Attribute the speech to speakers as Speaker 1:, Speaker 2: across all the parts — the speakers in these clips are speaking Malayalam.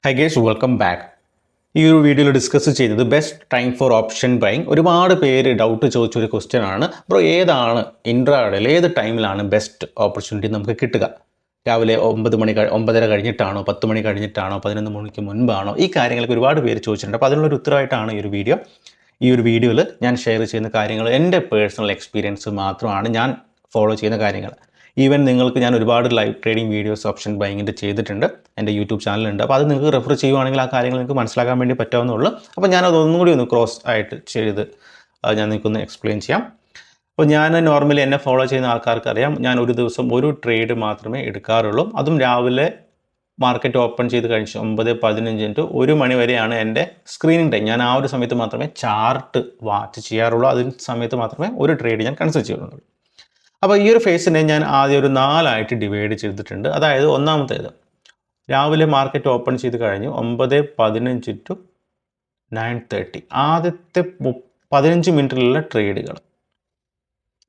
Speaker 1: Hi guys, welcome back. ഈ ഒരു വീഡിയോയിൽ ഡിസ്കസ് ചെയ്തത് best time for option buying. ഒരുപാട് പേര് ഡൗട്ട് ചോദിച്ചൊരു ക്വസ്റ്റ്യൻ ആണ്. ബ്രോ ഏതാണ് ഇൻട്രാഡേയിൽ ഏത് ടൈമിലാണ് ബെസ്റ്റ് ഓപ്പർച്യൂണിറ്റി നമുക്ക് കിട്ടുക? രാവിലെ 9:30 കഴിഞ്ഞിട്ടാണോ, 10 മണി കഴിഞ്ഞിട്ടാണോ, 11 മണിക്ക് മുൻപാണോ? ഈ കാര്യങ്ങളൊക്കെ ഒരുപാട് പേര് ചോദിച്ചിട്ടുണ്ട്. അപ്പോൾ അതിനുള്ളൊരു ഉത്തരവായിട്ടാണ് ഈ ഒരു വീഡിയോ. ഈ ഒരു വീഡിയോയിൽ ഞാൻ ഷെയർ ചെയ്യുന്ന കാര്യങ്ങൾ എൻ്റെ പേഴ്സണൽ എക്സ്പീരിയൻസ് മാത്രമാണ്, ഞാൻ ഫോളോ ചെയ്യുന്ന കാര്യങ്ങൾ. ഈവൻ നിങ്ങൾക്ക് ഞാൻ ഒരുപാട് ലൈവ് ട്രേഡിംഗ് വീഡിയോസ് ഓപ്ഷൻ ബൈങ്ങിൻ്റെ ചെയ്തിട്ടുണ്ട്, എൻ്റെ യൂട്യൂബ് ചാനലുണ്ട്. അപ്പോൾ അത് നിങ്ങൾക്ക് റെഫർ ചെയ്യുവാണെങ്കിൽ ആ കാര്യങ്ങൾ നിങ്ങൾക്ക് മനസ്സിലാക്കാൻ വേണ്ടി പറ്റാവുന്നുള്ളൂ. അപ്പോൾ ഞാനത് ഒന്നും കൂടി ഒന്ന് ക്രോസ് ആയിട്ട് ചെയ്ത് ഞാൻ നിങ്ങൾക്കൊന്ന് എക്സ്പ്ലെയിൻ ചെയ്യാം. അപ്പോൾ ഞാൻ നോർമലി എന്നെ ഫോളോ ചെയ്യുന്ന ആൾക്കാർക്ക് അറിയാം, ഞാൻ ഒരു ദിവസം ഒരു ട്രേഡ് മാത്രമേ എടുക്കാറുള്ളൂ. അതും രാവിലെ മാർക്കറ്റ് ഓപ്പൺ ചെയ്ത് കഴിച്ച് 9:15 ടു 1 മണി വരെയാണ് എൻ്റെ സ്ക്രീനിങ് ടൈം. ഞാൻ ആ ഒരു സമയത്ത് മാത്രമേ ചാർട്ട് വാച്ച് ചെയ്യാറുള്ളൂ. അതിന് സമയത്ത് മാത്രമേ ഒരു ട്രേഡ് ഞാൻ കൺസിഡർ ചെയ്യുന്നുള്ളൂ. അപ്പോൾ ഈ ഒരു ഫേസിനെ ഞാൻ ആദ്യം ഒരു 4 ഡിവൈഡ് ചെയ്തിട്ടുണ്ട്. അതായത് ഒന്നാമത്തേത് രാവിലെ മാർക്കറ്റ് ഓപ്പൺ ചെയ്ത് കഴിഞ്ഞു 9:15 ടു 9:30 ആദ്യത്തെ 15 മിനിറ്റിലുള്ള ട്രേഡുകൾ,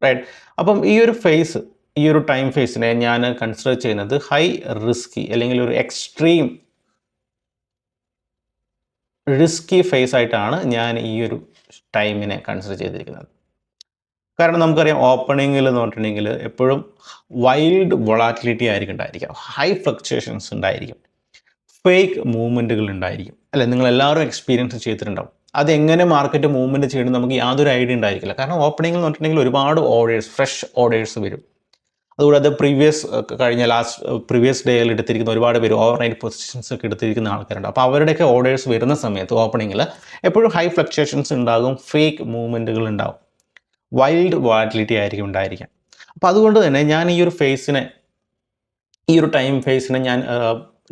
Speaker 1: റൈറ്റ്. അപ്പം ഈ ഒരു ഫേസ്, ഈ ഒരു ടൈം ഫേസിനെ ഞാൻ കൺസിഡർ ചെയ്യുന്നത് ഹൈ റിസ്കി അല്ലെങ്കിൽ ഒരു എക്സ്ട്രീം റിസ്കി ഫേസ് ആയിട്ടാണ് ഞാൻ ഈ ഒരു ടൈമിനെ കൺസിഡർ ചെയ്തിരിക്കുന്നത്. കാരണം നമുക്കറിയാം ഓപ്പണിങ്ങിൽ എന്ന് പറഞ്ഞിട്ടുണ്ടെങ്കിൽ എപ്പോഴും വൈൽഡ് വൊളാറ്റിലിറ്റി ആയിരിക്കും ഉണ്ടായിരിക്കുക, ഹൈ ഫ്ലക്ച്വേഷൻസ് ഉണ്ടായിരിക്കും, ഫേക്ക് മൂവ്മെൻറ്റുകൾ ഉണ്ടായിരിക്കും, അല്ലെ? നിങ്ങൾ എല്ലാവരും എക്സ്പീരിയൻസ് ചെയ്തിട്ടുണ്ടാവും. അതെങ്ങനെ മാർക്കറ്റ് മൂവ്മെൻറ്റ് ചെയ്യണം നമുക്ക് യാതൊരു ഐഡിയ ഉണ്ടായിരിക്കില്ല. കാരണം ഓപ്പണിംഗ് എന്ന് പറഞ്ഞിട്ടുണ്ടെങ്കിൽ ഒരുപാട് ഓർഡേഴ്സ്, ഫ്രഷ് ഓർഡേഴ്സ് വരും. അതുകൂടാതെ പ്രീവിയസ് ഡേയിൽ എടുത്തിരിക്കുന്ന ഒരുപാട് പേര് ഓവർനൈറ്റ് പൊസിഷൻസ് ഒക്കെ എടുത്തിരിക്കുന്ന ആൾക്കാരുണ്ട്. അപ്പോൾ അവരുടെയൊക്കെ ഓർഡേഴ്സ് വരുന്ന സമയത്ത് ഓപ്പണിങ്ങിൽ എപ്പോഴും ഹൈ ഫ്ലക്ച്വേഷൻസ് ഉണ്ടാകും, ഫേക്ക് മൂവ്മെൻറ്റുകൾ ഉണ്ടാകും, വൈൽഡ് വോളറ്റിലിറ്റി ആയിരിക്കും ഉണ്ടായിരിക്കാം. അപ്പോൾ അതുകൊണ്ട് തന്നെ ഞാൻ ഈ ഒരു ഫേസിനെ, ഈ ഒരു ടൈം ഫേസിനെ ഞാൻ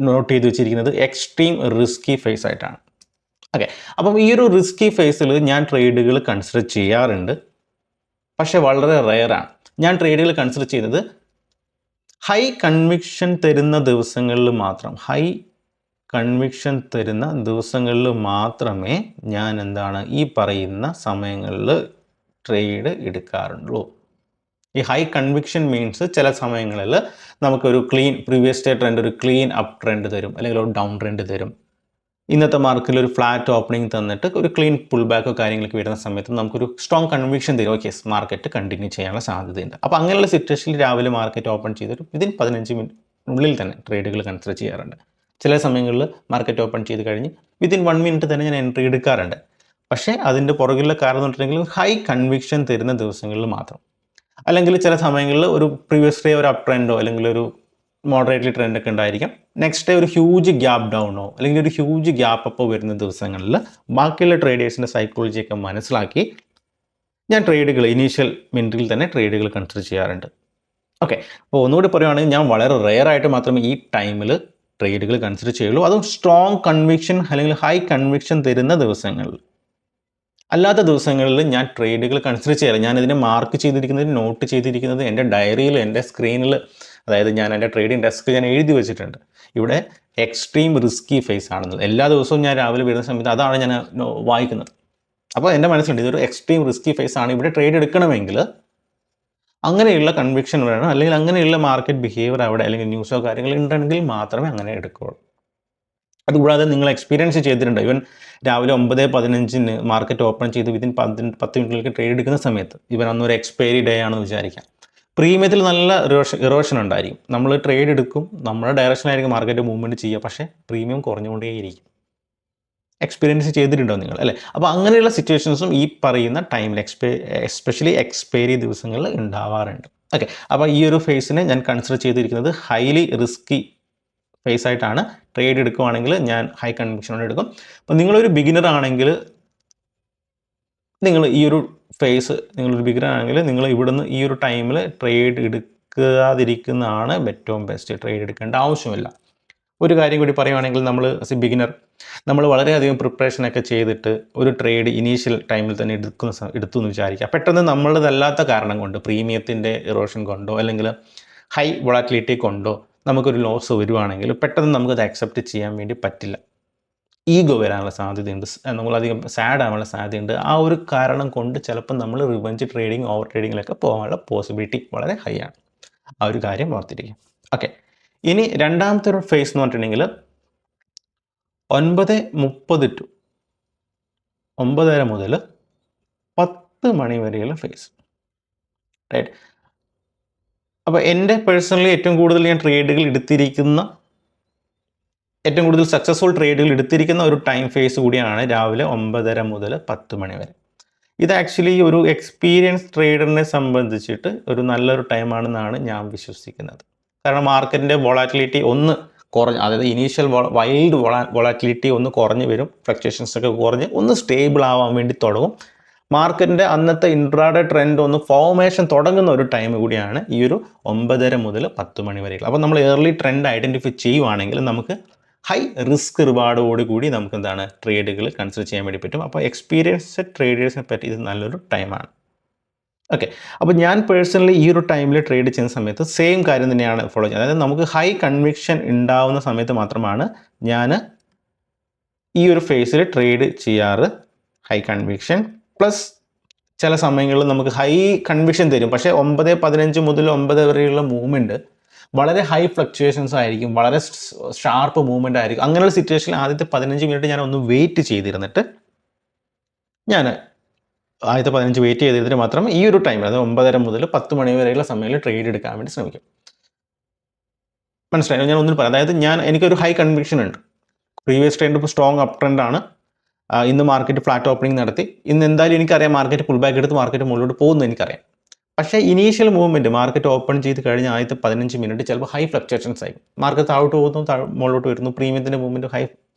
Speaker 1: നോട്ട് ചെയ്ത് വെച്ചിരിക്കുന്നത് എക്സ്ട്രീം റിസ്കി ഫേസ് ആയിട്ടാണ്. ഓക്കെ, അപ്പം ഈ ഒരു റിസ്കി ഫേസിൽ ഞാൻ ട്രേഡുകൾ കൺസിഡർ ചെയ്യാറുണ്ട്, പക്ഷേ വളരെ റെയറാണ്. ഞാൻ ട്രേഡുകൾ കൺസിഡർ ചെയ്യുന്നത് ഹൈ കൺവിക്ഷൻ തരുന്ന ദിവസങ്ങളിൽ മാത്രം, മാത്രമേ ഞാൻ ഈ പറയുന്ന സമയങ്ങളിൽ ട്രേഡ് എടുക്കാറുള്ളൂ. ഈ ഹൈ കൺവിക്ഷൻ മീൻസ് ചില സമയങ്ങളിൽ നമുക്കൊരു പ്രീവിയസ് ഡേ ട്രെൻഡ് ഒരു ക്ലീൻ അപ്പ് ട്രെൻഡ് തരും, അല്ലെങ്കിൽ ഒരു ഡൗൺ ട്രെൻഡ് തരും. ഇന്നത്തെ മാർക്കറ്റിൽ ഒരു ഫ്ലാറ്റ് ഓപ്പണിംഗ് തന്നിട്ട് ഒരു ക്ലീൻ പുൾ ബാക്കോ കാര്യങ്ങളൊക്കെ വരുന്ന സമയത്ത് നമുക്കൊരു സ്ട്രോങ് കൺവിക്ഷൻ തരും, ഓക്കെ മാർക്കറ്റ് കണ്ടിന്യൂ ചെയ്യാനുള്ള സാധ്യതയുണ്ട്. അപ്പോൾ അങ്ങനെയുള്ള സിറ്റുവേഷനിൽ രാവിലെ മാർക്കറ്റ് ഓപ്പൺ ചെയ്തിട്ട് വിതിൻ 15 മിനിറ്റിനുള്ളിൽ തന്നെ ട്രേഡുകൾ കൺസിഡർ ചെയ്യാറുണ്ട്. ചില സമയങ്ങളിൽ മാർക്കറ്റ് ഓപ്പൺ ചെയ്ത് കഴിഞ്ഞ് വിതിൻ 1 മിനിറ്റ് തന്നെ ഞാൻ എൻട്രി എടുക്കാറുണ്ട്. പക്ഷേ അതിൻ്റെ പുറകിലുള്ള കാരണം എന്ന് പറഞ്ഞിട്ടുണ്ടെങ്കിൽ ഹൈ കൺവിക്ഷൻ തരുന്ന ദിവസങ്ങളിൽ മാത്രം. അല്ലെങ്കിൽ ചില സമയങ്ങളിൽ ഒരു പ്രീവിയസ് ഡേ ഒരു അപ്പ് ട്രെൻഡോ അല്ലെങ്കിൽ ഒരു മോഡറേറ്റ്ലി ട്രെൻഡൊക്കെ ഉണ്ടായിരിക്കും. നെക്സ്റ്റ് ഡേ ഒരു ഹ്യൂജ് ഗ്യാപ്പ് ഡൗണോ അല്ലെങ്കിൽ ഒരു ഹ്യൂജ് ഗ്യാപ്പ് അപ്പോ വരുന്ന ദിവസങ്ങളിൽ ബാക്കിയുള്ള ട്രേഡേഴ്സിൻ്റെ സൈക്കോളജിയൊക്കെ മനസ്സിലാക്കി ഞാൻ ട്രേഡുകൾ ഇനീഷ്യൽ മിനിറ്റിൽ തന്നെ ട്രേഡുകൾ കൺസിഡർ ചെയ്യാറുണ്ട്. ഓക്കെ, അപ്പോൾ ഒന്നുകൂടി പറയുകയാണെങ്കിൽ ഞാൻ വളരെ റെയർ ആയിട്ട് മാത്രമേ ഈ ടൈമിൽ ട്രേഡുകൾ കൺസിഡർ ചെയ്യുള്ളൂ, അതും സ്ട്രോങ് കൺവിക്ഷൻ അല്ലെങ്കിൽ ഹൈ കൺവിക്ഷൻ തരുന്ന ദിവസങ്ങളിൽ. അല്ലാത്ത ദിവസങ്ങളിൽ ഞാൻ ട്രേഡുകൾ കൺസിഡർ ചെയ്യാറ്. ഞാൻ ഇതിനെ മാർക്ക് ചെയ്തിരിക്കുന്നത്, നോട്ട് ചെയ്തിരിക്കുന്നത് എൻ്റെ ഡയറിയിൽ, എൻ്റെ സ്ക്രീനിൽ, അതായത് ഞാൻ എൻ്റെ ട്രേഡിംഗ് ഡെസ്ക് ഞാൻ എഴുതി വെച്ചിട്ടുണ്ട്. ഇവിടെ എക്സ്ട്രീം റിസ്കി ഫേസ് ആണെന്നത് എല്ലാ ദിവസവും ഞാൻ രാവിലെ വരുന്ന സമയത്ത് അതാണ് ഞാൻ വായിക്കുന്നത്. അപ്പോൾ എൻ്റെ മനസ്സിലുണ്ട് ഇതൊരു എക്സ്ട്രീം റിസ്കി ഫേസ് ആണ്, ഇവിടെ ട്രേഡ് എടുക്കണമെങ്കിൽ അങ്ങനെയുള്ള കൺവിക്ഷൻ വേണം, അല്ലെങ്കിൽ അങ്ങനെയുള്ള മാർക്കറ്റ് ബിഹേവിയർ അവിടെ അല്ലെങ്കിൽ ന്യൂസോ കാര്യങ്ങൾ ഉണ്ടെങ്കിൽ മാത്രമേ അങ്ങനെ എടുക്കുകയുള്ളൂ. അതുകൂടാതെ നിങ്ങൾ എക്സ്പീരിയൻസ് ചെയ്തിട്ടുണ്ട്, ഇവൻ രാവിലെ 9:15 മാർക്കറ്റ് ഓപ്പൺ ചെയ്ത് വിതിൻ 10 മിനിറ്റിലേക്ക് ട്രേഡ് എടുക്കുന്ന സമയത്ത്, ഇവൻ അന്നൊരു എക്സ്പയറി ഡേ ആണെന്ന് വിചാരിക്കാം, പ്രീമിയത്തിൽ നല്ല ഇറോഷൻ ഉണ്ടായിരിക്കും. നമ്മൾ ട്രേഡ് എടുക്കും, നമ്മുടെ ഡയറക്ഷനായിരിക്കും മാർക്കറ്റ് മൂവ്മെൻറ്റ് ചെയ്യുക, പക്ഷേ പ്രീമിയം കുറഞ്ഞുകൊണ്ടേയിരിക്കും. എക്സ്പീരിയൻസ് ചെയ്തിട്ടുണ്ടോ നിങ്ങൾ, അല്ലേ? അപ്പോൾ അങ്ങനെയുള്ള സിറ്റുവേഷൻസും ഈ പറയുന്ന ടൈമിൽ എസ്പെഷ്യലി എക്സ്പയറി ദിവസങ്ങളിൽ ഉണ്ടാവാറുണ്ട്. ഓക്കെ, അപ്പോൾ ഈ ഒരു ഫേസിനെ ഞാൻ കൺസിഡർ ചെയ്തിരിക്കുന്നത് ഹൈലി റിസ്കി ഫേസ് ആയിട്ടാണ്. ട്രേഡ് എടുക്കുവാണെങ്കിൽ ഞാൻ ഹൈ കൺവിക്ഷനോടെ എടുക്കും. അപ്പോൾ നിങ്ങളൊരു ബിഗിനർ ആണെങ്കിൽ, നിങ്ങൾ ഈ ഒരു ഫേസ്, നിങ്ങളൊരു ബിഗിനർ ആണെങ്കിൽ നിങ്ങൾ ഇവിടുന്ന് ഈ ഒരു ടൈമിൽ ട്രേഡ് എടുക്കാതിരിക്കുന്നതാണ് ഏറ്റവും ബെസ്റ്റ്. ട്രേഡ് എടുക്കേണ്ട ആവശ്യമില്ല. ഒരു കാര്യം കൂടി പറയുവാണെങ്കിൽ, നമ്മൾ ആസ് എ ബിഗിനർ നമ്മൾ വളരെയധികം പ്രിപ്പറേഷനൊക്കെ ചെയ്തിട്ട് ഒരു ട്രേഡ് ഇനീഷ്യൽ ടൈമിൽ തന്നെ എടുത്തു എന്ന് വിചാരിക്കുക. പെട്ടെന്ന് നമ്മളതല്ലാത്ത കാരണം കൊണ്ട്, പ്രീമിയത്തിൻ്റെ ഇറോഷൻ കൊണ്ടോ അല്ലെങ്കിൽ ഹൈ വൊളാറ്റിലിറ്റി കൊണ്ടോ നമുക്കൊരു ലോസ് വരുവാണെങ്കിൽ പെട്ടെന്ന് നമുക്കത് അക്സെപ്റ്റ് ചെയ്യാൻ വേണ്ടി പറ്റില്ല. ഈഗോ വരാനുള്ള സാധ്യതയുണ്ട്, നമ്മളധികം സാഡ് ആവാനുള്ള സാധ്യതയുണ്ട്. ആ ഒരു കാരണം കൊണ്ട് ചിലപ്പോൾ നമ്മൾ റിവഞ്ച് ട്രേഡിങ്, ഓവർ ട്രേഡിങ്ങിലൊക്കെ പോകാനുള്ള പോസിബിലിറ്റി വളരെ ഹൈ ആണ്. ആ ഒരു കാര്യം ഓർത്തിരിക്കും. ഓക്കെ, ഇനി രണ്ടാമത്തെ ഒരു ഫേസ് എന്ന് പറഞ്ഞിട്ടുണ്ടെങ്കിൽ 9:30 ടു 9:30 മുതൽ 10 മണി വരെയുള്ള ഫേസ്, റൈറ്റ്. അപ്പോൾ എൻ്റെ പേഴ്സണലി ഏറ്റവും കൂടുതൽ ഞാൻ ട്രേഡുകൾ എടുത്തിരിക്കുന്ന, ഏറ്റവും കൂടുതൽ സക്സസ്ഫുൾ ട്രേഡുകൾ എടുത്തിരിക്കുന്ന ഒരു ടൈം ഫേസ് കൂടിയാണ് രാവിലെ 9:30 മുതൽ 10 മണി വരെ. ഇത് ആക്ച്വലി ഒരു എക്സ്പീരിയൻസ് ട്രേഡറിനെ സംബന്ധിച്ചിട്ട് ഒരു നല്ലൊരു ടൈമാണെന്നാണ് ഞാൻ വിശ്വസിക്കുന്നത്. കാരണം മാർക്കറ്റിൻ്റെ വോളാറ്റിലിറ്റി ഒന്ന് കുറഞ്ഞ്, അതായത് ഇനീഷ്യൽ വൈൽഡ് വോളാറ്റിലിറ്റി ഒന്ന് കുറഞ്ഞ് വരും, ഫ്ലക്ച്വേഷൻസ് ഒക്കെ കുറഞ്ഞ് ഒന്ന് സ്റ്റേബിൾ ആവാൻ വേണ്ടി തുടങ്ങും. മാർക്കറ്റിൻ്റെ അന്നത്തെ ഇൻട്രാഡേ ട്രെൻഡ് ഒന്ന് ഫോർമേഷൻ തുടങ്ങുന്ന ഒരു ടൈം കൂടിയാണ് ഈ ഒരു 9:30 മുതൽ 10 മണി വരെയുള്ള. അപ്പോൾ നമ്മൾ ഏർലി ട്രെൻഡ് ഐഡൻറ്റിഫൈ ചെയ്യുവാണെങ്കിൽ നമുക്ക് ഹൈ റിസ്ക് റിവാർഡോട് കൂടി നമുക്ക് എന്താണ് ട്രേഡുകൾ കൺസിഡർ ചെയ്യാൻ വേണ്ടി പറ്റും. അപ്പോൾ എക്സ്പീരിയൻസ്ഡ് ട്രേഡേഴ്സിനെ പറ്റി ഇത് നല്ലൊരു ടൈമാണ്. ഓക്കെ, അപ്പോൾ ഞാൻ പേഴ്സണലി ഈ ഒരു ടൈമിൽ ട്രേഡ് ചെയ്യുന്ന സമയത്ത് സെയിം കാര്യം തന്നെയാണ് ഫോളോ ചെയ്യുന്നത്. അതായത് നമുക്ക് ഹൈ കൺവിക്ഷൻ ഉണ്ടാവുന്ന സമയത്ത് മാത്രമാണ് ഞാൻ ഈ ഒരു ഫേസിൽ ട്രേഡ് ചെയ്യാറ്. ഹൈ കൺവിക്ഷൻ പ്ലസ് ചില സമയങ്ങളിൽ നമുക്ക് ഹൈ കൺവിക്ഷൻ തരും, പക്ഷേ 9:15 മുതൽ 9 വരെയുള്ള മൂവ്മെൻറ്റ് വളരെ ഹൈ ഫ്ലക്ച്വേഷൻസ് ആയിരിക്കും, വളരെ ഷാർപ്പ് മൂവ്മെൻ്റ് ആയിരിക്കും. അങ്ങനെയുള്ള സിറ്റുവേഷനിൽ ആദ്യത്തെ 15 മിനിറ്റ് ഞാൻ ഒന്ന് വെയിറ്റ് ചെയ്തിരുന്നിട്ട് ഞാൻ ആദ്യത്തെ 15 വെയിറ്റ് ചെയ്തിട്ട് മാത്രം ഈ ഒരു ടൈമിൽ, അതായത് 9:30 മുതൽ 10 മണി വരെയുള്ള സമയങ്ങളിൽ ട്രേഡ് എടുക്കാൻ വേണ്ടി ശ്രമിക്കും. മനസ്സിലായോ ഞാൻ ഒന്നും പറയാം? അതായത് എനിക്കൊരു ഹൈ കൺവിക്ഷൻ ഉണ്ട്. പ്രീവിയസ് ട്രെൻഡ് ഇപ്പോൾ സ്ട്രോങ് അപ്പ് ട്രെൻഡാണ്. ഇന്ന് മാർക്കറ്റ് ഫ്ലാറ്റ് ഓപ്പണിംഗ് നടത്തി. ഇന്ന് എന്തായാലും എനിക്കറിയാം മാർക്കറ്റ് പുൾ ബാക്ക് എടുത്ത് മാർക്കറ്റ് മുകളിലോട്ട് പോകുന്നു എനിക്കറിയാം. പക്ഷേ ഇനീഷ്യൽ മൂവ്മെൻറ്റ് മാർക്കറ്റ് ഓപ്പൺ ചെയ്ത് കഴിഞ്ഞ ആദ്യത്തെ 15 മിനിറ്റ് ചിലപ്പോൾ ഹൈ ഫ്ലക്ച്വേഷൻസ് ആയിരിക്കും. മാർക്കറ്റ് താഴോട്ട് പോകുന്നു, മുകളിലോട്ട് വരുന്നു, പ്രീമിയത്തിൻ്റെ മൂവ്മെൻറ്റ് ഹൈ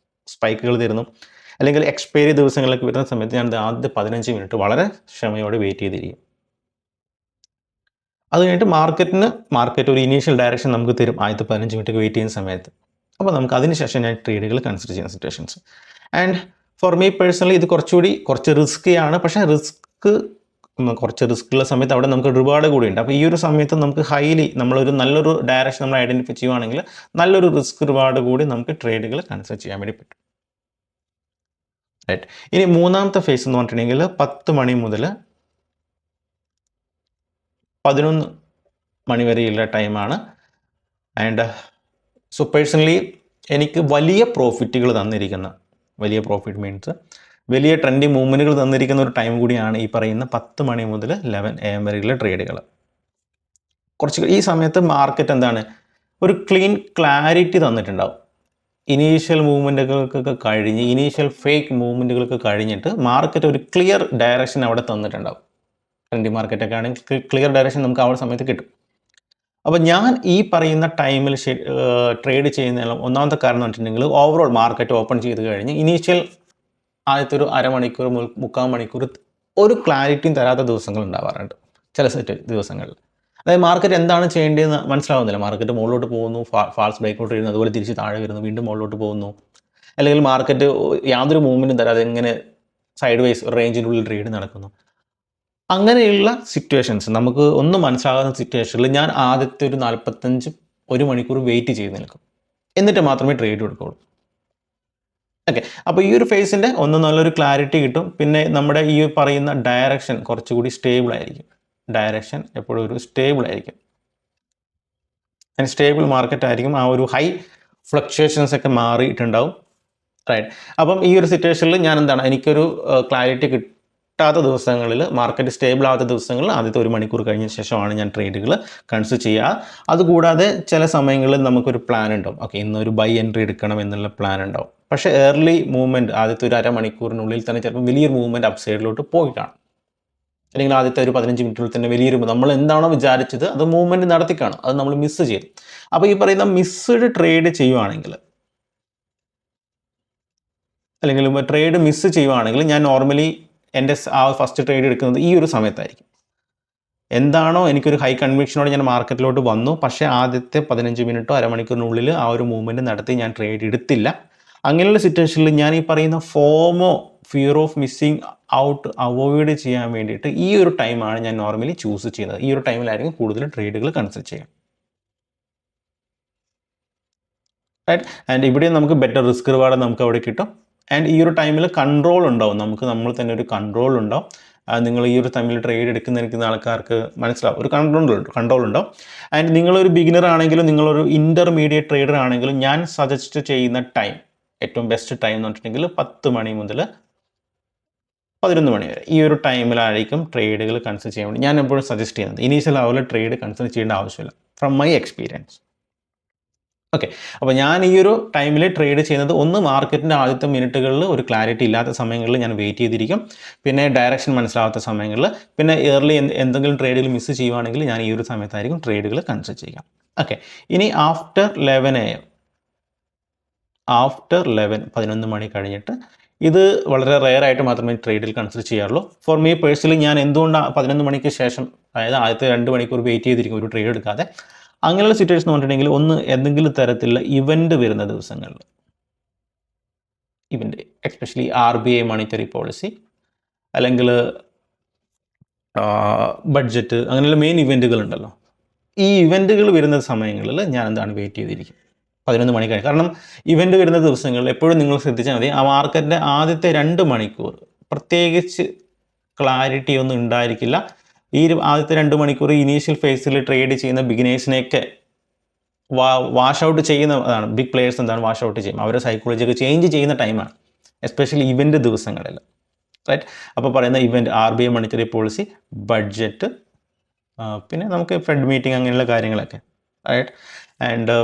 Speaker 1: സ്പൈക്കുകൾ തരുന്നു. അല്ലെങ്കിൽ എക്സ്പയറി ദിവസങ്ങളിലേക്ക് വരുന്ന സമയത്ത് ഞാൻ ആദ്യത്തെ 15 മിനിറ്റ് വളരെ ക്ഷമയോടെ വെയിറ്റ് ചെയ്തിരിക്കും. അത് കഴിഞ്ഞിട്ട് മാർക്കറ്റ് ഒരു ഇനീഷ്യൽ ഡയറക്ഷൻ നമുക്ക് തരും ആദ്യത്തെ 15 മിനിറ്റ് വെയിറ്റ് ചെയ്യുന്ന സമയത്ത്. അപ്പോൾ നമുക്ക് അതിനുശേഷം ഞാൻ ട്രേഡുകൾ കൺസിഡർ ചെയ്യുന്ന situations. And for me personally ഇത് കുറച്ച് റിസ്ക്കിയാണ്. പക്ഷേ കുറച്ച് റിസ്ക്കുള്ള സമയത്ത് അവിടെ നമുക്ക് റിവാർഡ് കൂടിയുണ്ട്. അപ്പോൾ ഈ ഒരു സമയത്ത് നമുക്ക് നമ്മളൊരു നല്ലൊരു ഡയറക്ഷൻ നമ്മൾ ഐഡൻറ്റിഫൈ ചെയ്യുവാണെങ്കിൽ നല്ലൊരു റിസ്ക് റിവാർഡ് കൂടി നമുക്ക് ട്രേഡുകൾ കൺസിഡർ ചെയ്യാൻ വേണ്ടി പറ്റും, റൈറ്റ്. ഇനി മൂന്നാമത്തെ ഫേസ് എന്ന് പറഞ്ഞിട്ടുണ്ടെങ്കിൽ 10 മണി മുതൽ 11 മണി വരെയുള്ള ടൈമാണ്. ആൻഡ് സോ പേഴ്സണലി എനിക്ക് വലിയ പ്രോഫിറ്റുകൾ തന്നിരിക്കുന്ന, വലിയ പ്രോഫിറ്റ് മീൻസ് വലിയ ട്രെൻഡിങ് മൂവ്മെൻറ്റുകൾ തന്നിരിക്കുന്ന ഒരു ടൈം കൂടിയാണ് ഈ പറയുന്ന 10 മണി മുതൽ 11 AM വരെയുള്ള ട്രേഡുകൾ. ഈ സമയത്ത് മാർക്കറ്റ് എന്താണ് ഒരു ക്ലാരിറ്റി തന്നിട്ടുണ്ടാവും. ഇനീഷ്യൽ മൂവ്മെൻറ്റുകൾക്കൊക്കെ കഴിഞ്ഞ്, ഇനീഷ്യൽ ഫേക്ക് മൂവ്മെൻറ്റുകൾക്ക് കഴിഞ്ഞിട്ട് മാർക്കറ്റ് ഒരു ക്ലിയർ ഡയറക്ഷൻ അവിടെ തന്നിട്ടുണ്ടാവും. ട്രെൻഡിങ് മാർക്കറ്റൊക്കെ ആണെങ്കിൽ ക്ലിയർ ഡയറക്ഷൻ നമുക്ക് ആ ഒരു സമയത്ത് കിട്ടും. അപ്പോൾ ഞാൻ ഈ പറയുന്ന ടൈമിൽ ട്രേഡ് ചെയ്യുന്ന ഒന്നാമത്തെ കാരണം എന്ന് വെച്ചിട്ടുണ്ടെങ്കിൽ ഓവറോൾ മാർക്കറ്റ് ഓപ്പൺ ചെയ്ത് കഴിഞ്ഞ് ഇനീഷ്യൽ ആദ്യത്തെ ഒരു അരമണിക്കൂർ 3/4 മണിക്കൂർ ഒരു ക്ലാരിറ്റിയും തരാത്ത ദിവസങ്ങൾ ഉണ്ടാവാറുണ്ട് ചില ദിവസങ്ങളിൽ. അതായത് മാർക്കറ്റ് എന്താണ് ചെയ്യേണ്ടതെന്ന് മനസ്സിലാവുന്നില്ല. മാർക്കറ്റ് മുകളിലോട്ട് പോകുന്നു, ഫാൾസ് ബ്രേക്കൗട്ട് വരുന്നു, അതുപോലെ തിരിച്ച് താഴെ വരുന്നു, വീണ്ടും മുകളിലോട്ട് പോകുന്നു. അല്ലെങ്കിൽ മാർക്കറ്റ് യാതൊരു മൂവ്മെൻറ്റും തരാതെ എങ്ങനെ സൈഡ് വൈസ് റേഞ്ചിനുള്ളിൽ ട്രേഡ് നടക്കുന്നു. അങ്ങനെയുള്ള സിറ്റുവേഷൻസ് നമുക്ക് ഒന്നും മനസ്സിലാകാത്ത സിറ്റുവേഷനിൽ ഞാൻ ആദ്യത്തെ ഒരു 45 മണിക്കൂർ വെയിറ്റ് ചെയ്ത് നിൽക്കും. എന്നിട്ട് മാത്രമേ ട്രേഡ് എടുക്കുകയുള്ളൂ. ഓക്കെ, അപ്പോൾ ഈ ഒരു ഫേസിൻ്റെ നല്ലൊരു ക്ലാരിറ്റി കിട്ടും. പിന്നെ നമ്മുടെ ഈ പറയുന്ന ഡയറക്ഷൻ കുറച്ചുകൂടി സ്റ്റേബിൾ ആയിരിക്കും. ഡയറക്ഷൻ എപ്പോഴും ഒരു സ്റ്റേബിൾ ആയിരിക്കും. സ്റ്റേബിൾ മാർക്കറ്റ് ആയിരിക്കും. ആ ഒരു ഹൈ ഫ്ലക്ച്വേഷൻസ് ഒക്കെ മാറിയിട്ടുണ്ടാവും, റൈറ്റ്. അപ്പം ഈ ഒരു സിറ്റുവേഷനിൽ എനിക്കൊരു ക്ലാരിറ്റി കിട്ടാത്ത ദിവസങ്ങളിൽ, മാർക്കറ്റ് സ്റ്റേബിൾ ആവാത്ത ദിവസങ്ങളിൽ ആദ്യത്തെ 1 മണിക്കൂർ കഴിഞ്ഞ ശേഷമാണ് ഞാൻ ട്രേഡുകൾ കൺസിഡർ ചെയ്യുക. അതുകൂടാതെ ചില സമയങ്ങളിൽ നമുക്കൊരു പ്ലാൻ ഉണ്ടാവും. ഓക്കെ, ഇന്നൊരു ബൈ എൻട്രി എടുക്കണം എന്നുള്ള പ്ലാൻ ഉണ്ടാവും. പക്ഷേ ഏർലി മൂവ്മെൻറ്റ് ആദ്യത്തെ ഒരു അരമണിക്കൂറിനുള്ളിൽ തന്നെ ചിലപ്പോൾ വലിയൊരു മൂവ്മെൻറ്റ് അപ്പ് സൈഡിലോട്ട് പോയി കാണും. അല്ലെങ്കിൽ ആദ്യത്തെ ഒരു 15 മിനിറ്റിനുള്ളിൽ തന്നെ വലിയൊരു നമ്മൾ എന്താണോ വിചാരിച്ചത് അത് മൂവ്മെൻറ്റ് നടത്തി കാണും, അത് നമ്മൾ മിസ്സ് ചെയ്യും. അപ്പോൾ ഈ പറയുന്ന മിസ്ഡ് ട്രേഡ് ചെയ്യുവാണെങ്കിൽ, അല്ലെങ്കിൽ ട്രേഡ് മിസ്സ് ചെയ്യുവാണെങ്കിൽ ഞാൻ നോർമലി എൻ്റെ ഫസ്റ്റ് ട്രേഡ് എടുക്കുന്നത് ഈ ഒരു സമയത്തായിരിക്കും. എന്താണോ എനിക്കൊരു ഹൈ കൺവിക്ഷനോടെ ഞാൻ മാർക്കറ്റിലോട്ട് വന്നു, പക്ഷേ ആദ്യത്തെ 15 മിനിറ്റോ അരമണിക്കൂറിനുള്ളിൽ ആ ഒരു മൂവ്മെൻറ്റ് നടത്തി ഞാൻ ട്രേഡ് എടുത്തില്ല. അങ്ങനെയുള്ള സിറ്റുവേഷനിൽ ഞാൻ ഈ പറയുന്ന fear of missing out avoid ചെയ്യാൻ വേണ്ടിയിട്ട് ഈ ഒരു ടൈമാണ് ഞാൻ നോർമലി ചൂസ് ചെയ്യുന്നത്. ഈ ഒരു ടൈമിലായിരിക്കും കൂടുതൽ ട്രേഡുകൾ കൺസിഡർ ചെയ്യുക, റൈറ്റ്. ആൻഡ് ഇവിടെ നമുക്ക് ബെറ്റർ റിസ്ക് റിവാർഡ് നമുക്ക് അവിടെ കിട്ടും. ആൻഡ് ഈ ഒരു ടൈമിൽ കൺട്രോൾ ഉണ്ടാവും, നമ്മൾ തന്നെ ഒരു കൺട്രോൾ ഉണ്ടാവും. നിങ്ങൾ ഈ ഒരു ടൈമിൽ ട്രേഡ് എടുക്കുന്ന ആൾക്കാർക്ക് മനസ്സിലാവും, ഒരു കൺട്രോൾ ഉണ്ടാവും. ആൻഡ് നിങ്ങളൊരു ബിഗിനർ ആണെങ്കിലും നിങ്ങളൊരു ഇൻ്റർമീഡിയറ്റ് ട്രേഡർ ആണെങ്കിലും ഞാൻ സജസ്റ്റ് ചെയ്യുന്ന ടൈം ഏറ്റവും ബെസ്റ്റ് ടൈം എന്ന് പറഞ്ഞിട്ടുണ്ടെങ്കിൽ 10 മണി മുതൽ 11 മണി വരെ. ഈ ഒരു ടൈമിലായിരിക്കും ട്രേഡുകൾ കൺസിഡർ ചെയ്യാൻ വേണ്ടി ഞാൻ എപ്പോഴും സജസ്റ്റ് ചെയ്യുന്നത്. ഇനീഷ്യൽ ലെവലിൽ ട്രേഡ് കൺസിഡർ ചെയ്യേണ്ട ആവശ്യമില്ല, ഫ്രം മൈ എക്സ്പീരിയൻസ്. ഓക്കെ, അപ്പോൾ ഞാൻ ഈ ഒരു ടൈമിൽ ട്രേഡ് ചെയ്യുന്നത്, ഒന്ന് മാർക്കറ്റിൻ്റെ ആദ്യത്തെ മിനിറ്റുകളിൽ ഒരു ക്ലാരിറ്റി ഇല്ലാത്ത സമയങ്ങളിൽ ഞാൻ വെയിറ്റ് ചെയ്തിരിക്കും, പിന്നെ ഡയറക്ഷൻ മനസ്സിലാവാത്ത സമയങ്ങളിൽ, പിന്നെ ഏർലി എന്തെങ്കിലും ട്രേഡുകൾ മിസ് ചെയ്യുവാണെങ്കിൽ ഞാൻ ഈ ഒരു സമയത്തായിരിക്കും ട്രേഡുകൾ കൺസിഡർ ചെയ്യുക. ഓക്കെ, ഇനി ആഫ്റ്റർ 11 AM, ആഫ്റ്റർ 11 മണി കഴിഞ്ഞിട്ട്, ഇത് വളരെ റെയർ ആയിട്ട് മാത്രമേ ട്രേഡിൽ കൺസിഡർ ചെയ്യാറുള്ളൂ. ഫോർ മീ പേഴ്സണലി ഞാൻ എന്തുകൊണ്ടാണ് 11 മണിക്ക് ശേഷം, അതായത് ആദ്യത്തെ 2 മണിക്കൂർ വെയിറ്റ് ചെയ്തിരിക്കും ഒരു ട്രേഡ് എടുക്കാതെ, അങ്ങനെയുള്ള സിറ്റുവേഷൻ എന്ന് പറഞ്ഞിട്ടുണ്ടെങ്കിൽ, ഒന്ന് എന്തെങ്കിലും തരത്തിലുള്ള ഇവൻ്റ് വരുന്ന ദിവസങ്ങളിൽ, event especially RBI monetary policy അല്ലെങ്കിൽ ബഡ്ജറ്റ്, അങ്ങനെയുള്ള മെയിൻ ഇവൻറ്റുകൾ ഉണ്ടല്ലോ, ഈ ഇവൻറ്റുകൾ വരുന്ന സമയങ്ങളിൽ ഞാൻ എന്താണ് വെയിറ്റ് ചെയ്തിരിക്കും 11 മണി കഴിഞ്ഞ്. കാരണം ഇവൻ്റ് വരുന്ന ദിവസങ്ങളിൽ എപ്പോഴും നിങ്ങൾ ശ്രദ്ധിച്ചാൽ മതി, ആ മാർക്കറ്റിൻ്റെ ആദ്യത്തെ 2 മണിക്കൂർ പ്രത്യേകിച്ച് ക്ലാരിറ്റി ഒന്നും ഉണ്ടായിരിക്കില്ല. ഈ ആദ്യത്തെ 2 മണിക്കൂർ ഇനീഷ്യൽ ഫേസിൽ ട്രേഡ് ചെയ്യുന്ന ബിഗിനേഴ്സിനെയൊക്കെ വാഷ് ഔട്ട് ചെയ്യുന്നതാണ്. ബിഗ് പ്ലെയേഴ്സ് എന്താണ് വാഷ് ഔട്ട് ചെയ്യും, അവരുടെ സൈക്കോളജിയൊക്കെ ചേഞ്ച് ചെയ്യുന്ന ടൈമാണ്, എസ്പെഷ്യലി ഇവൻ്റ് ദിവസങ്ങളിൽ, റൈറ്റ്. അപ്പോൾ പറയുന്ന event RBI monetary policy, budget, പിന്നെ നമുക്ക് ഫെഡ് മീറ്റിംഗ്, അങ്ങനെയുള്ള കാര്യങ്ങളൊക്കെ, റൈറ്റ്. ആൻഡ്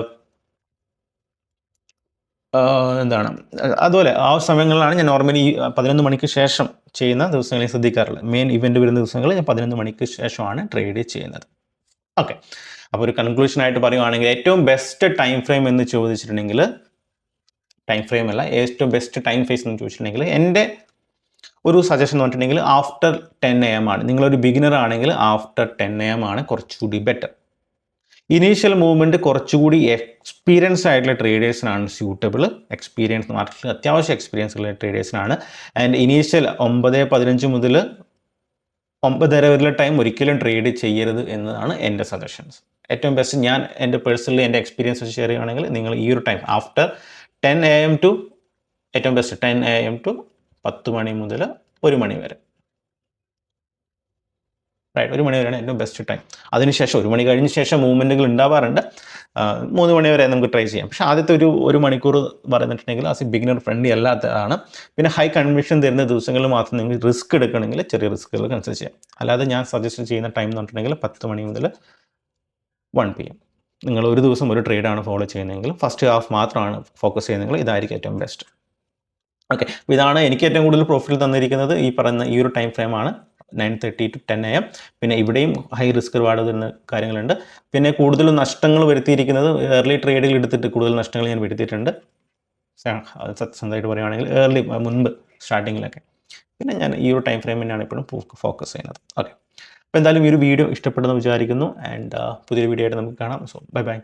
Speaker 1: എന്താണ് അതുപോലെ ആ സമയങ്ങളിലാണ് ഞാൻ നോർമലി 11 മണിക്ക് ശേഷം ചെയ്യുന്ന ദിവസങ്ങളിൽ ശ്രദ്ധിക്കാറുള്ളത്. മെയിൻ ഇവൻ്റ് വരുന്ന ദിവസങ്ങളിൽ ഞാൻ 11 മണിക്ക് ശേഷമാണ് ട്രേഡ് ചെയ്യുന്നത്. ഓക്കെ, അപ്പോൾ ഒരു കൺക്ലൂഷനായിട്ട് പറയുവാണെങ്കിൽ, ഏറ്റവും ബെസ്റ്റ് ടൈം ഫ്രെയിം എന്ന് ചോദിച്ചിട്ടുണ്ടെങ്കിൽ, ടൈം ഫ്രെയിം അല്ല, ഏറ്റവും ബെസ്റ്റ് ടൈം ഫേസ് എന്ന് ചോദിച്ചിട്ടുണ്ടെങ്കിൽ, എൻ്റെ ഒരു സജഷൻ എന്ന് പറഞ്ഞിട്ടുണ്ടെങ്കിൽ ആഫ്റ്റർ 10 AM ആണ്. നിങ്ങളൊരു ബിഗിനർ ആണെങ്കിൽ ആഫ്റ്റർ 10 AM ആണ് കുറച്ചുകൂടി ബെറ്റർ. ഇനീഷ്യൽ മൂവ്മെൻറ്റ് കുറച്ചുകൂടി എക്സ്പീരിയൻസ് ആയിട്ടുള്ള ട്രേഡേഴ്സിനാണ് സ്യൂട്ടബിൾ. എക്സ്പീരിയൻസ്, മാർക്കറ്റിൽ അത്യാവശ്യം എക്സ്പീരിയൻസ് ഉള്ള ട്രേഡേഴ്സിനാണ്. ആൻഡ് ഇനീഷ്യൽ 9:15 മുതൽ 9:30 വരെയുള്ള ടൈം ഒരിക്കലും ട്രേഡ് ചെയ്യരുത് എന്നതാണ് എൻ്റെ സജഷൻസ്. ഏറ്റവും ബെസ്റ്റ്, ഞാൻ എൻ്റെ പേഴ്സണലി എൻ്റെ എക്സ്പീരിയൻസ് വെച്ച് ഷെയർ ചെയ്യുകയാണെങ്കിൽ, നിങ്ങൾ ഈ ഒരു ടൈം ആഫ്റ്റർ 10 AM ടു, ഏറ്റവും ബെസ്റ്റ് 10 AM ടു 10 മണി മുതൽ 1 മണി വരെ, റൈറ്റ്. 1 മണി വരെയാണ് ഏറ്റവും ബെസ്റ്റ് ടൈം. അതിനുശേഷം 1 മണി കഴിഞ്ഞ ശേഷം മൂവ്മെൻറ്റുകൾ ഉണ്ടാവാറുണ്ട്. 3 മണി വരെ നമുക്ക് ട്രൈ ചെയ്യാം. പക്ഷേ ആദ്യത്തെ ഒരു മണിക്കൂർ പറഞ്ഞിട്ടുണ്ടെങ്കിൽ ആസ് എ ബിഗിനർ ഫ്രണ്ട്ലി അല്ലാത്തതാണ്. പിന്നെ ഹൈ കൺവിക്ഷൻ തരുന്ന ദിവസങ്ങളിൽ മാത്രം നിങ്ങൾ റിസ്ക് എടുക്കണമെങ്കിൽ ചെറിയ റിസ്കുകൾ കൺസിഡർ ചെയ്യാം. അല്ലാതെ ഞാൻ സജസ്റ്റ് ചെയ്യുന്ന ടൈം എന്ന് പറഞ്ഞിട്ടുണ്ടെങ്കിൽ 10 മണി മുതൽ 1 PM. നിങ്ങൾ ഒരു ദിവസം ഒരു ട്രേഡാണ് ഫോളോ ചെയ്യുന്നതെങ്കിൽ, ഫസ്റ്റ് ഹാഫ് മാത്രമാണ് ഫോക്കസ് ചെയ്യുന്നതെങ്കിൽ, ഇതായിരിക്കും ഏറ്റവും ബെസ്റ്റ്. ഓക്കെ, ഇതാണ് എനിക്ക് ഏറ്റവും കൂടുതൽ പ്രോഫിറ്റ് തന്നിരിക്കുന്നത്. ഈ പറയുന്ന ഈ ഒരു ടൈം ഫ്രെയിമാണ് 9:30 to 10 AM. പിന്നെ ഇവിടെയും ഹൈ റിസ്ക് റിവാർഡ് വരുന്ന കാര്യങ്ങളുണ്ട്. പിന്നെ കൂടുതൽ നഷ്ടങ്ങൾ വരുത്തിയിരിക്കുന്നത്, ഏർലി ട്രേഡുകൾ എടുത്തിട്ട് കൂടുതൽ നഷ്ടങ്ങൾ ഞാൻ വരുത്തിയിട്ടുണ്ട്, സത്യസന്ധമായിട്ട് പറയുകയാണെങ്കിൽ, ഏർലി മുൻപ് സ്റ്റാർട്ടിങ്ങിലൊക്കെ. പിന്നെ ഞാൻ ഈ ഒരു ടൈം ഫ്രെയിം തന്നെയാണ് എപ്പോഴും ഫോക്കസ് ചെയ്യുന്നത്. ഓക്കെ, അപ്പോൾ എന്തായാലും ഈ ഒരു വീഡിയോ ഇഷ്ടപ്പെടുന്നു വിചാരിക്കുന്നു. ആൻഡ് പുതിയൊരു വീഡിയോ ആയിട്ട് നമുക്ക് കാണാം. So bye bye.